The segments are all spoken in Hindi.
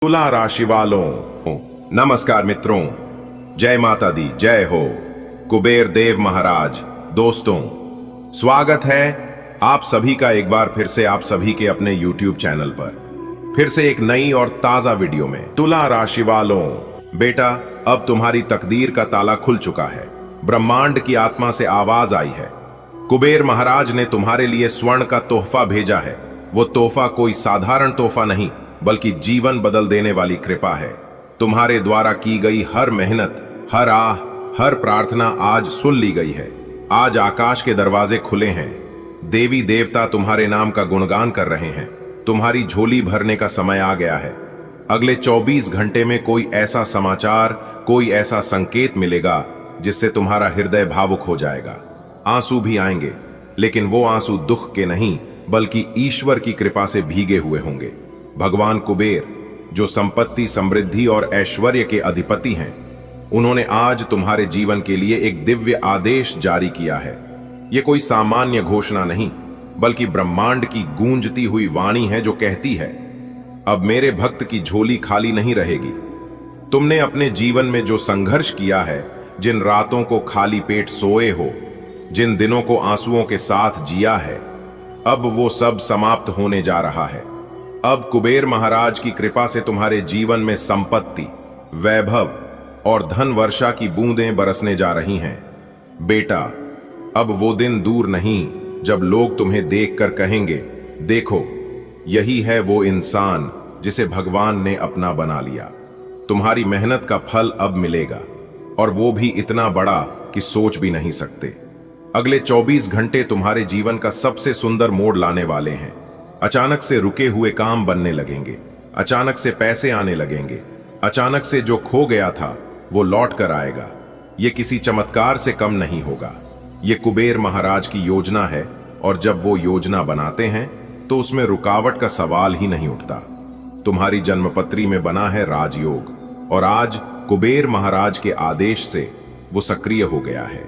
तुला राशि वालों, नमस्कार मित्रों, जय माता दी, जय हो कुबेर देव महाराज। दोस्तों, स्वागत है आप सभी का एक बार फिर से आप सभी के अपने YouTube चैनल पर फिर से एक नई और ताजा वीडियो में। तुला राशि वालों, बेटा अब तुम्हारी तकदीर का ताला खुल चुका है। ब्रह्मांड की आत्मा से आवाज आई है। कुबेर महाराज ने तुम्हारे लिए स्वर्ण का तोहफा भेजा है। वो तोहफा कोई साधारण तोहफा नहीं बल्कि जीवन बदल देने वाली कृपा है। तुम्हारे द्वारा की गई हर मेहनत, हर आह, हर प्रार्थना आज सुन ली गई है। आज आकाश के दरवाजे खुले हैं। देवी देवता तुम्हारे नाम का गुणगान कर रहे हैं। तुम्हारी झोली भरने का समय आ गया है। अगले 24 घंटे में कोई ऐसा समाचार, कोई ऐसा संकेत मिलेगा जिससे तुम्हारा हृदय भावुक हो जाएगा। आंसू भी आएंगे, लेकिन वो आंसू दुख के नहीं बल्कि ईश्वर की कृपा से भीगे हुए होंगे। भगवान कुबेर, जो संपत्ति, समृद्धि और ऐश्वर्य के अधिपति हैं, उन्होंने आज तुम्हारे जीवन के लिए एक दिव्य आदेश जारी किया है। यह कोई सामान्य घोषणा नहीं बल्कि ब्रह्मांड की गूंजती हुई वाणी है जो कहती है, अब मेरे भक्त की झोली खाली नहीं रहेगी। तुमने अपने जीवन में जो संघर्ष किया है, जिन रातों को खाली पेट सोए हो, जिन दिनों को आंसुओं के साथ जिया है, अब वो सब समाप्त होने जा रहा है। अब कुबेर महाराज की कृपा से तुम्हारे जीवन में संपत्ति, वैभव और धन वर्षा की बूंदें बरसने जा रही हैं। बेटा, अब वो दिन दूर नहीं जब लोग तुम्हें देखकर कहेंगे, देखो यही है वो इंसान जिसे भगवान ने अपना बना लिया। तुम्हारी मेहनत का फल अब मिलेगा, और वो भी इतना बड़ा कि सोच भी नहीं सकते। अगले 24 घंटे तुम्हारे जीवन का सबसे सुंदर मोड़ लाने वाले हैं। अचानक से रुके हुए काम बनने लगेंगे, अचानक से पैसे आने लगेंगे, अचानक से जो खो गया था वो लौट कर आएगा। ये किसी चमत्कार से कम नहीं होगा। ये कुबेर महाराज की योजना है, और जब वो योजना बनाते हैं तो उसमें रुकावट का सवाल ही नहीं उठता। तुम्हारी जन्मपत्री में बना है राजयोग, और आज कुबेर महाराज के आदेश से वो सक्रिय हो गया है।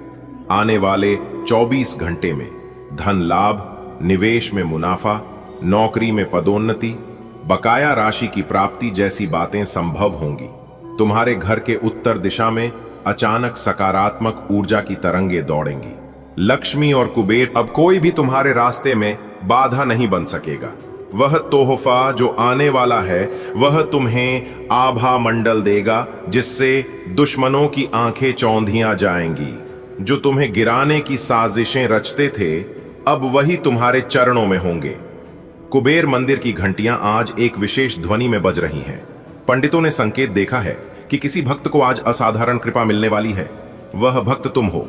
आने वाले 24 घंटे में धन लाभ, निवेश में मुनाफा, नौकरी में पदोन्नति, बकाया राशि की प्राप्ति जैसी बातें संभव होंगी। तुम्हारे घर के उत्तर दिशा में अचानक सकारात्मक ऊर्जा की तरंगें दौड़ेंगी। लक्ष्मी और कुबेर, अब कोई भी तुम्हारे रास्ते में बाधा नहीं बन सकेगा। वह तोहफा जो आने वाला है, वह तुम्हें आभा मंडल देगा जिससे दुश्मनों की आंखें चौंधियां जाएंगी। जो तुम्हें गिराने की साजिशें रचते थे, अब वही तुम्हारे चरणों में होंगे। कुबेर मंदिर की घंटियां आज एक विशेष ध्वनि में बज रही हैं। पंडितों ने संकेत देखा है कि किसी भक्त को आज असाधारण कृपा मिलने वाली है। वह भक्त तुम हो।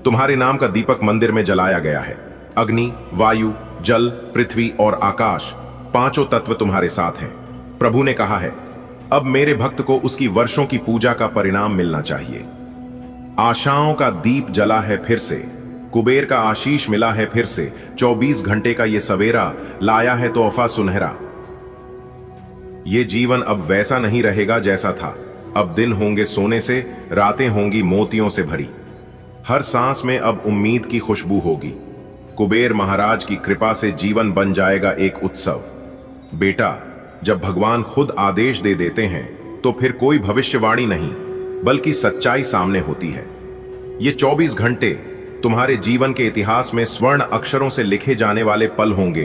तुम्हारे नाम का दीपक मंदिर में जलाया गया है। अग्नि, वायु, जल, पृथ्वी और आकाश, पांचों तत्व तुम्हारे साथ हैं। प्रभु ने कहा है, अब मेरे भक्त को उसकी वर्षों की पूजा का परिणाम मिलना चाहिए। आशाओं का दीप जला है फिर से, कुबेर का आशीष मिला है फिर से। 24 घंटे का ये सवेरा लाया है तोहफा सुनहरा। ये जीवन अब वैसा नहीं रहेगा जैसा था। अब दिन होंगे सोने से, रातें होंगी मोतियों से भरी। हर सांस में अब उम्मीद की खुशबू होगी। कुबेर महाराज की कृपा से जीवन बन जाएगा एक उत्सव। बेटा, जब भगवान खुद आदेश दे देते हैं तो फिर कोई भविष्यवाणी नहीं बल्कि सच्चाई सामने होती है। ये 24 घंटे तुम्हारे जीवन के इतिहास में स्वर्ण अक्षरों से लिखे जाने वाले पल होंगे।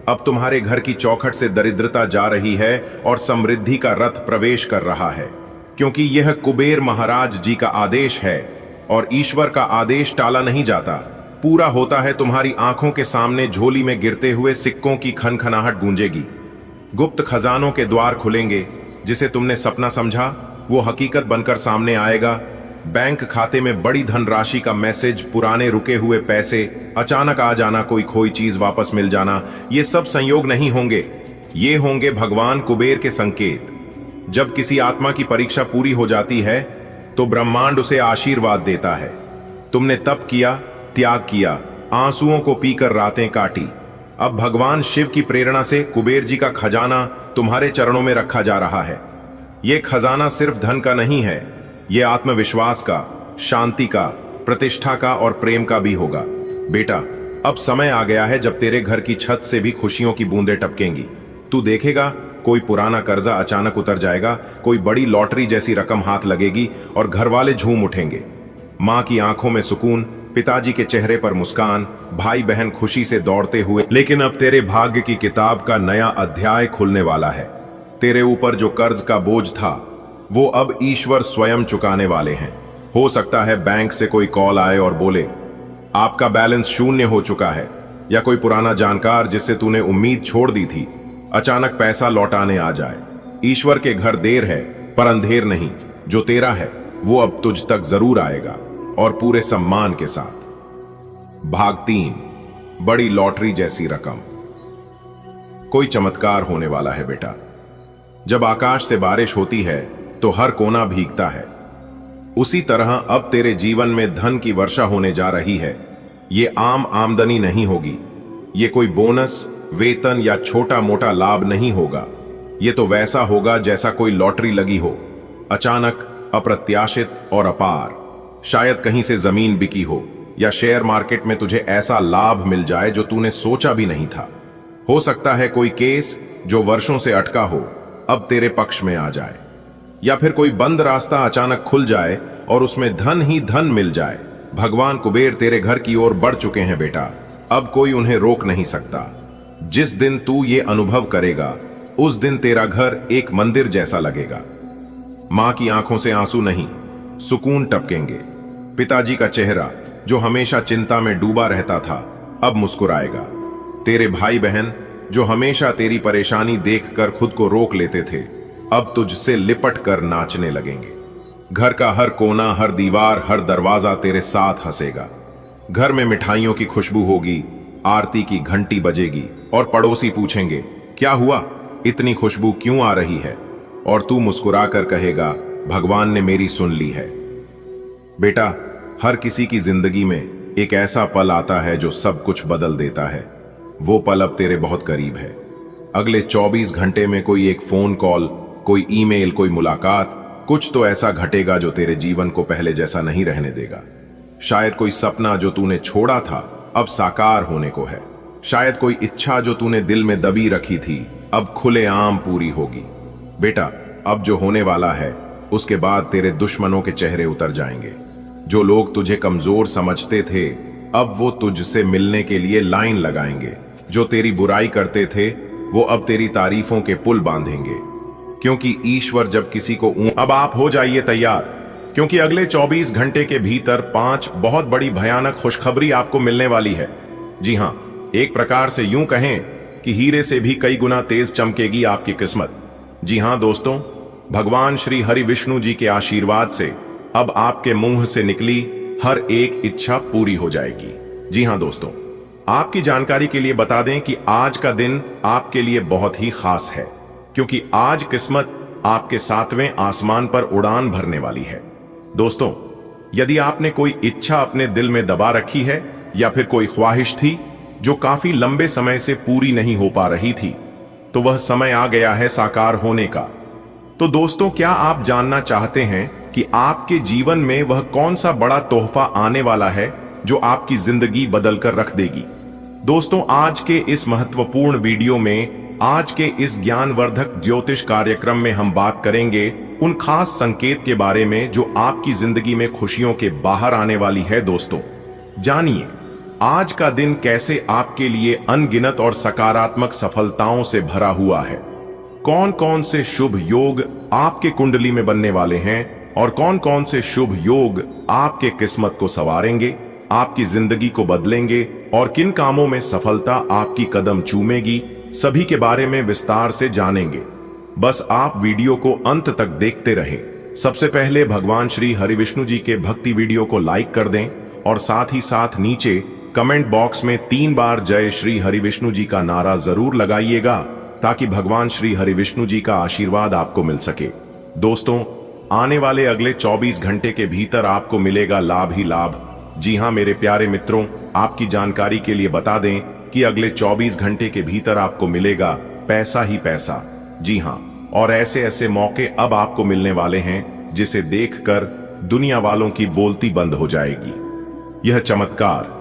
अब तुम्हारे घर की चौखट से दरिद्रता जा रही है और समृद्धि का रथ प्रवेश कर रहा है, क्योंकि यह कुबेर महाराज जी का आदेश है, और ईश्वर का आदेश टाला नहीं जाता, पूरा होता है। तुम्हारी आंखों के सामने झोली में गिरते हुए सिक्कों की खनखनाहट गूंजेगी। गुप्त खजानों के द्वार खुलेंगे। जिसे तुमने सपना समझा वो हकीकत बनकर सामने आएगा। बैंक खाते में बड़ी धनराशि का मैसेज, पुराने रुके हुए पैसे, अचानक आ जाना, कोई खोई चीज वापस मिल जाना, ये सब संयोग नहीं होंगे। ये होंगे भगवान कुबेर के संकेत। जब किसी आत्मा की परीक्षा पूरी हो जाती है तो ब्रह्मांड उसे आशीर्वाद देता है। तुमने तप किया, त्याग किया, आंसुओं को पीकर रातें काटी। अब भगवान शिव की प्रेरणा से कुबेर जी का खजाना तुम्हारे चरणों में रखा जा रहा है। यह खजाना सिर्फ धन का नहीं है, यह आत्मविश्वास का, शांति का, प्रतिष्ठा का और प्रेम का भी होगा। बेटा, अब समय आ गया है जब तेरे घर की छत से भी खुशियों की बूंदें टपकेंगी। तू देखेगा कोई पुराना कर्जा अचानक उतर जाएगा, कोई बड़ी लॉटरी जैसी रकम हाथ लगेगी और घर वाले झूम उठेंगे। माँ की आंखों में सुकून, पिताजी के चेहरे पर मुस्कान, भाई बहन खुशी से दौड़ते हुए। लेकिन अब तेरे भाग्य की किताब का नया अध्याय खुलने वाला है। तेरे ऊपर जो कर्ज का बोझ था वो अब ईश्वर स्वयं चुकाने वाले हैं। हो सकता है बैंक से कोई कॉल आए और बोले आपका बैलेंस शून्य हो चुका है, या कोई पुराना जानकार जिससे तूने उम्मीद छोड़ दी थी अचानक पैसा लौटाने आ जाए। ईश्वर के घर देर है पर अंधेर नहीं। जो तेरा है वो अब तुझ तक जरूर आएगा, और पूरे सम्मान के साथ। भाग 3, बड़ी लॉटरी जैसी रकम। कोई चमत्कार होने वाला है बेटा। जब आकाश से बारिश होती है तो हर कोना भीगता है, उसी तरह अब तेरे जीवन में धन की वर्षा होने जा रही है। ये आम आमदनी नहीं होगी, ये कोई बोनस, वेतन या छोटा मोटा लाभ नहीं होगा। ये तो वैसा होगा जैसा कोई लॉटरी लगी हो, अचानक, अप्रत्याशित और अपार। शायद कहीं से जमीन बिकी हो, या शेयर मार्केट में तुझे ऐसा लाभ मिल जाए जो तूने सोचा भी नहीं था। हो सकता है कोई केस जो वर्षों से अटका हो अब तेरे पक्ष में आ जाए, या फिर कोई बंद रास्ता अचानक खुल जाए और उसमें धन ही धन मिल जाए। भगवान कुबेर तेरे घर की ओर बढ़ चुके हैं बेटा, अब कोई उन्हें रोक नहीं सकता। जिस दिन तू ये अनुभव करेगा उस दिन तेरा घर एक मंदिर जैसा लगेगा। मां की आंखों से आंसू नहीं, सुकून टपकेंगे। पिताजी का चेहरा जो हमेशा चिंता में डूबा रहता था अब मुस्कुराएगा। तेरे भाई बहन जो हमेशा तेरी परेशानी देखकर खुद को रोक लेते थे अब तुझसे लिपट कर नाचने लगेंगे। घर का हर कोना, हर दीवार, हर दरवाजा तेरे साथ हंसेगा। घर में मिठाइयों की खुशबू होगी, आरती की घंटी बजेगी और पड़ोसी पूछेंगे क्या हुआ, इतनी खुशबू क्यों आ रही है, और तू मुस्कुराकर कहेगा भगवान ने मेरी सुन ली है। बेटा, हर किसी की जिंदगी में एक ऐसा पल आता है जो सब कुछ बदल देता है। वो पल अब तेरे बहुत करीब है। अगले 24 घंटे में कोई एक फोन कॉल, कोई ईमेल, कोई मुलाकात, कुछ तो ऐसा घटेगा जो तेरे जीवन को पहले जैसा नहीं रहने देगा। शायद कोई सपना जो तूने छोड़ा था अब साकार होने को है। शायद कोई इच्छा जो तूने दिल में दबी रखी थी अब खुलेआम पूरी होगी। बेटा, अब जो होने वाला है उसके बाद तेरे दुश्मनों के चेहरे उतर जाएंगे। जो लोग तुझे कमजोर समझते थे अब वो तुझसे मिलने के लिए लाइन लगाएंगे। जो तेरी बुराई करते थे वो अब तेरी तारीफों के पुल बांधेंगे, क्योंकि ईश्वर जब किसी को अब आप हो जाइए तैयार, क्योंकि अगले 24 घंटे के भीतर 5 बहुत बड़ी भयानक खुशखबरी आपको मिलने वाली है। जी हां, एक प्रकार से यूं कहें कि हीरे से भी कई गुना तेज चमकेगी आपकी किस्मत। जी हां दोस्तों, भगवान श्री हरि विष्णु जी के आशीर्वाद से अब आपके मुंह से निकली हर एक इच्छा पूरी हो जाएगी। जी हां दोस्तों, आपकी जानकारी के लिए बता दें कि आज का दिन आपके लिए बहुत ही खास है, क्योंकि आज किस्मत आपके 7वें आसमान पर उड़ान भरने वाली है। दोस्तों, यदि आपने कोई इच्छा अपने दिल में दबा रखी है या फिर कोई ख्वाहिश थी जो काफी लंबे समय से पूरी नहीं हो पा रही थी, तो वह समय आ गया है साकार होने का। तो दोस्तों, क्या आप जानना चाहते हैं कि आपके जीवन में वह कौन सा बड़ा तोहफा आने वाला है जो आपकी जिंदगी बदलकर रख देगी? दोस्तों, आज के इस महत्वपूर्ण वीडियो में, आज के इस ज्ञानवर्धक ज्योतिष कार्यक्रम में हम बात करेंगे उन खास संकेत के बारे में जो आपकी जिंदगी में खुशियों के बाहर आने वाली है। दोस्तों, जानिए आज का दिन कैसे आपके लिए अनगिनत और सकारात्मक सफलताओं से भरा हुआ है। कौन कौन से शुभ योग आपके कुंडली में बनने वाले हैं और कौन कौन से शुभ योग आपके किस्मत को संवारेंगे, आपकी जिंदगी को बदलेंगे, और किन कामों में सफलता आपकी कदम चूमेगी, सभी के बारे में विस्तार से जानेंगे। बस आप वीडियो को अंत तक देखते रहें। सबसे पहले भगवान श्री हरि विष्णु जी के भक्ति वीडियो को लाइक कर दें और साथ ही साथ नीचे कमेंट बॉक्स में 3 बार जय श्री हरि विष्णु जी का नारा जरूर लगाइएगा, ताकि भगवान श्री हरि विष्णु जी का आशीर्वाद आपको मिल सके। दोस्तों, आने वाले अगले 24 घंटे के भीतर आपको मिलेगा लाभ ही लाभ। जी हां मेरे प्यारे मित्रों, आपकी जानकारी के लिए बता दें कि अगले 24 घंटे के भीतर आपको मिलेगा पैसा ही पैसा। जी हां, और ऐसे ऐसे मौके अब आपको मिलने वाले हैं जिसे देखकर दुनिया वालों की बोलती बंद हो जाएगी। यह चमत्कार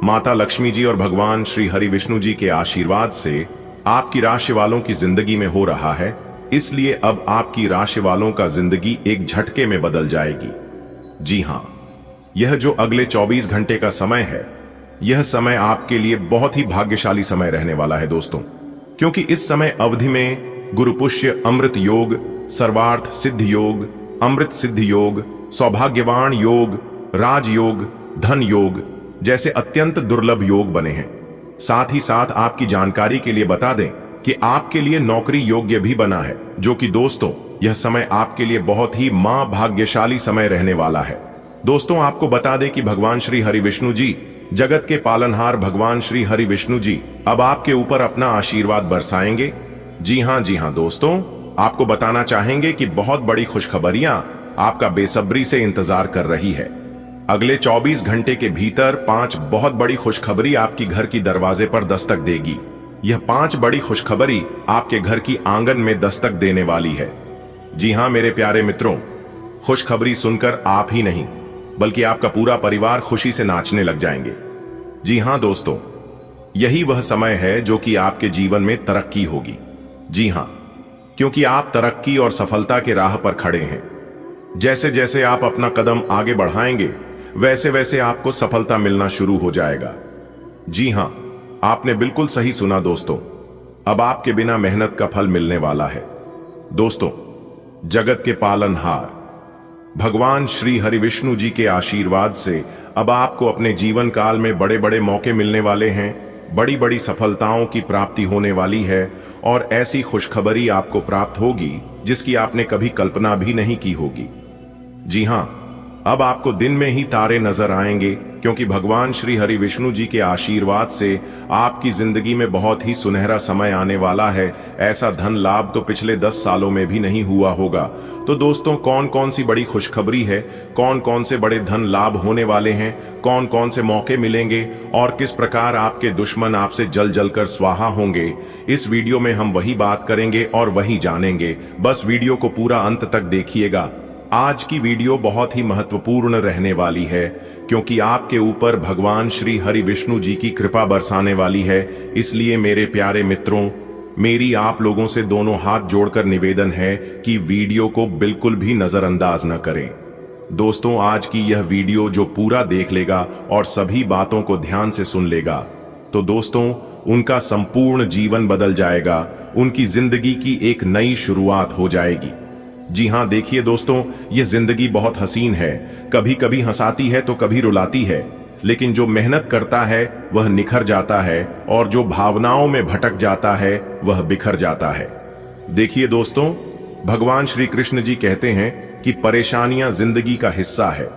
माता लक्ष्मी जी और भगवान श्री हरि विष्णु जी के आशीर्वाद से आपकी राशि वालों की जिंदगी में हो रहा है, इसलिए अब आपकी राशि वालों का जिंदगी एक झटके में बदल जाएगी। जी हां, यह जो अगले 24 घंटे का समय है, यह समय आपके लिए बहुत ही भाग्यशाली समय रहने वाला है दोस्तों, क्योंकि इस समय अवधि में गुरुपुष्य अमृत योग, सर्वार्थ सिद्ध योग, अमृत सिद्ध योग, सौभाग्यवान योग, राजयोग, धन योग जैसे अत्यंत दुर्लभ योग बने हैं। साथ ही साथ आपकी जानकारी के लिए बता दें कि आपके लिए नौकरी योग्य भी बना है, जो कि दोस्तों यह समय आपके लिए बहुत ही भाग्यशाली समय रहने वाला है। दोस्तों आपको बता दें कि भगवान श्री हरि विष्णु जी, जगत के पालनहार भगवान श्री हरि विष्णु जी अब आपके ऊपर अपना आशीर्वाद बरसाएंगे। जी हां दोस्तों, आपको बताना चाहेंगे कि बहुत बड़ी खुशखबरियां आपका बेसब्री से इंतजार कर रही है। अगले 24 घंटे के भीतर 5 बहुत बड़ी खुशखबरी आपकी घर की दरवाजे पर दस्तक देगी। यह 5 बड़ी खुशखबरी आपके घर की आंगन में दस्तक देने वाली है। जी हां मेरे प्यारे मित्रों, खुशखबरी सुनकर आप ही नहीं बल्कि आपका पूरा परिवार खुशी से नाचने लग जाएंगे। जी हां दोस्तों, यही वह समय है जो कि आपके जीवन में तरक्की होगी। जी हां, क्योंकि आप तरक्की और सफलता के राह पर खड़े हैं। जैसे जैसे आप अपना कदम आगे बढ़ाएंगे, वैसे वैसे आपको सफलता मिलना शुरू हो जाएगा। जी हां, आपने बिल्कुल सही सुना दोस्तों, अब आपके बिना मेहनत का फल मिलने वाला है। दोस्तों, जगत के पालनहार भगवान श्री हरि विष्णु जी के आशीर्वाद से अब आपको अपने जीवन काल में बड़े बड़े मौके मिलने वाले हैं, बड़ी बड़ी सफलताओं की प्राप्ति होने वाली है और ऐसी खुशखबरी आपको प्राप्त होगी जिसकी आपने कभी कल्पना भी नहीं की होगी। जी हां, अब आपको दिन में ही तारे नजर आएंगे, क्योंकि भगवान श्री हरि विष्णु जी के आशीर्वाद से आपकी जिंदगी में बहुत ही सुनहरा समय आने वाला है। ऐसा धन लाभ तो पिछले 10 सालों में भी नहीं हुआ होगा। तो दोस्तों, कौन कौन सी बड़ी खुशखबरी है, कौन कौन से बड़े धन लाभ होने वाले हैं, कौन कौन से मौके मिलेंगे और किस प्रकार आपके दुश्मन आपसे जल जल कर स्वाहा होंगे, इस वीडियो में हम वही बात करेंगे और वही जानेंगे। बस वीडियो को पूरा अंत तक देखिएगा। आज की वीडियो बहुत ही महत्वपूर्ण रहने वाली है, क्योंकि आपके ऊपर भगवान श्री हरि विष्णु जी की कृपा बरसाने वाली है। इसलिए मेरे प्यारे मित्रों, मेरी आप लोगों से दोनों हाथ जोड़कर निवेदन है कि वीडियो को बिल्कुल भी नजरअंदाज न करें। दोस्तों, आज की यह वीडियो जो पूरा देख लेगा और सभी बातों को ध्यान से सुन लेगा, तो दोस्तों उनका संपूर्ण जीवन बदल जाएगा, उनकी जिंदगी की एक नई शुरुआत हो जाएगी। जी हां, देखिए दोस्तों, यह जिंदगी बहुत हसीन है, कभी कभी हंसाती है तो कभी रुलाती है, लेकिन जो मेहनत करता है वह निखर जाता है और जो भावनाओं में भटक जाता है वह बिखर जाता है। देखिए दोस्तों, भगवान श्री कृष्ण जी कहते हैं कि परेशानियां जिंदगी का हिस्सा है।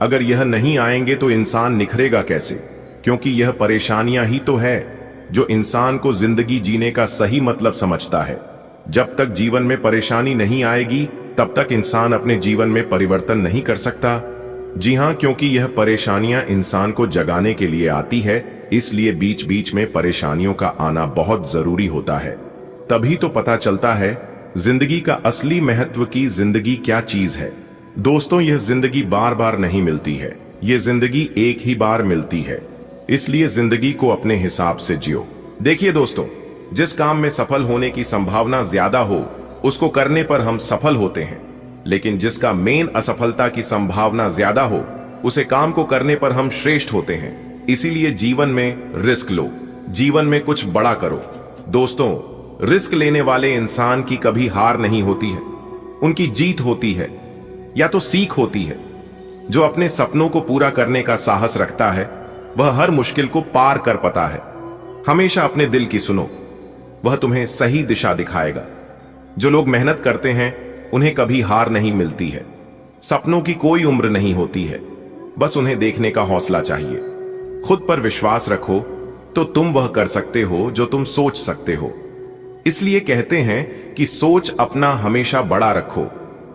अगर यह नहीं आएंगे तो इंसान निखरेगा कैसे, क्योंकि यह परेशानियां ही तो है जो इंसान को जिंदगी जीने का सही मतलब समझता है। जब तक जीवन में परेशानी नहीं आएगी तब तक इंसान अपने जीवन में परिवर्तन नहीं कर सकता। जी हां, क्योंकि यह परेशानियां इंसान को जगाने के लिए आती है, इसलिए बीच बीच में परेशानियों का आना बहुत जरूरी होता है। तभी तो पता चलता है जिंदगी का असली महत्व की जिंदगी क्या चीज है। दोस्तों, यह जिंदगी बार बार नहीं मिलती है, यह जिंदगी एक ही बार मिलती है, इसलिए जिंदगी को अपने हिसाब से जियो। देखिए दोस्तों, जिस काम में सफल होने की संभावना ज्यादा हो उसको करने पर हम सफल होते हैं, लेकिन जिसका मेन असफलता की संभावना ज्यादा हो उसे काम को करने पर हम श्रेष्ठ होते हैं। इसीलिए जीवन में रिस्क लो, जीवन में कुछ बड़ा करो। दोस्तों, रिस्क लेने वाले इंसान की कभी हार नहीं होती है, उनकी जीत होती है या तो सीख होती है। जो अपने सपनों को पूरा करने का साहस रखता है वह हर मुश्किल को पार कर पाता है। हमेशा अपने दिल की सुनो, वह तुम्हें सही दिशा दिखाएगा। जो लोग मेहनत करते हैं उन्हें कभी हार नहीं मिलती है। सपनों की कोई उम्र नहीं होती है, बस उन्हें देखने का हौसला चाहिए। खुद पर विश्वास रखो तो तुम वह कर सकते हो जो तुम सोच सकते हो। इसलिए कहते हैं कि सोच अपना हमेशा बड़ा रखो।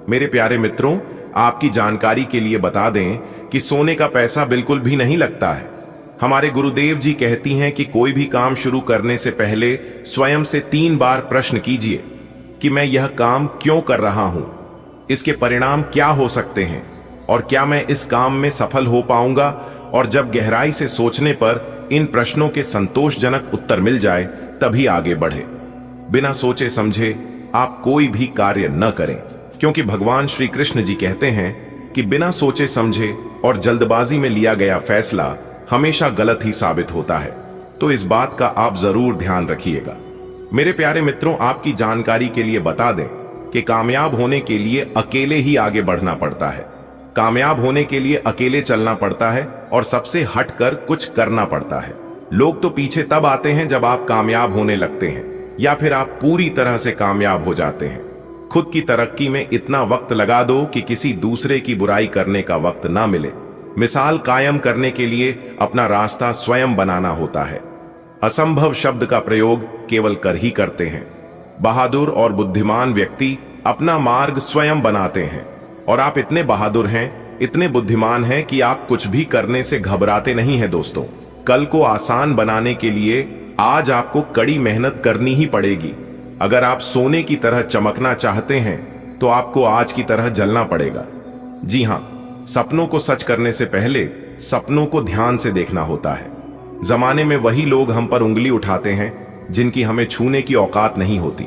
मेरे प्यारे मित्रों, आपकी जानकारी के लिए बता दें कि सोने का पैसा बिल्कुल भी नहीं लगता है। हमारे गुरुदेव जी कहती हैं कि कोई भी काम शुरू करने से पहले स्वयं से 3 बार प्रश्न कीजिए कि मैं यह काम क्यों कर रहा हूं, इसके परिणाम क्या हो सकते हैं और क्या मैं इस काम में सफल हो पाऊंगा। और जब गहराई से सोचने पर इन प्रश्नों के संतोषजनक उत्तर मिल जाए तभी आगे बढ़े। बिना सोचे समझे आप कोई भी कार्य न करें, क्योंकि भगवान श्री कृष्ण जी कहते हैं कि बिना सोचे समझे और जल्दबाजी में लिया गया फैसला हमेशा गलत ही साबित होता है। तो इस बात का आप जरूर ध्यान रखिएगा। मेरे प्यारे मित्रों, आपकी जानकारी के लिए बता दें कि कामयाब होने के लिए अकेले ही आगे बढ़ना पड़ता है। कामयाब होने के लिए अकेले चलना पड़ता है और सबसे हटकर कुछ करना पड़ता है। लोग तो पीछे तब आते हैं जब आप कामयाब होने लगते हैं या फिर आप पूरी तरह से कामयाब हो जाते हैं। खुद की तरक्की में इतना वक्त लगा दो कि किसी दूसरे की बुराई करने का वक्त ना मिले। मिसाल कायम करने के लिए अपना रास्ता स्वयं बनाना होता है। असंभव शब्द का प्रयोग केवल कर ही करते हैं। बहादुर और बुद्धिमान व्यक्ति अपना मार्ग स्वयं बनाते हैं और आप इतने बहादुर हैं, इतने बुद्धिमान हैं कि आप कुछ भी करने से घबराते नहीं हैं। दोस्तों, कल को आसान बनाने के लिए आज आपको कड़ी मेहनत करनी ही पड़ेगी। अगर आप सोने की तरह चमकना चाहते हैं तो आपको आज की तरह जलना पड़ेगा। जी हां, सपनों को सच करने से पहले सपनों को ध्यान से देखना होता है। जमाने में वही लोग हम पर उंगली उठाते हैं जिनकी हमें छूने की औकात नहीं होती।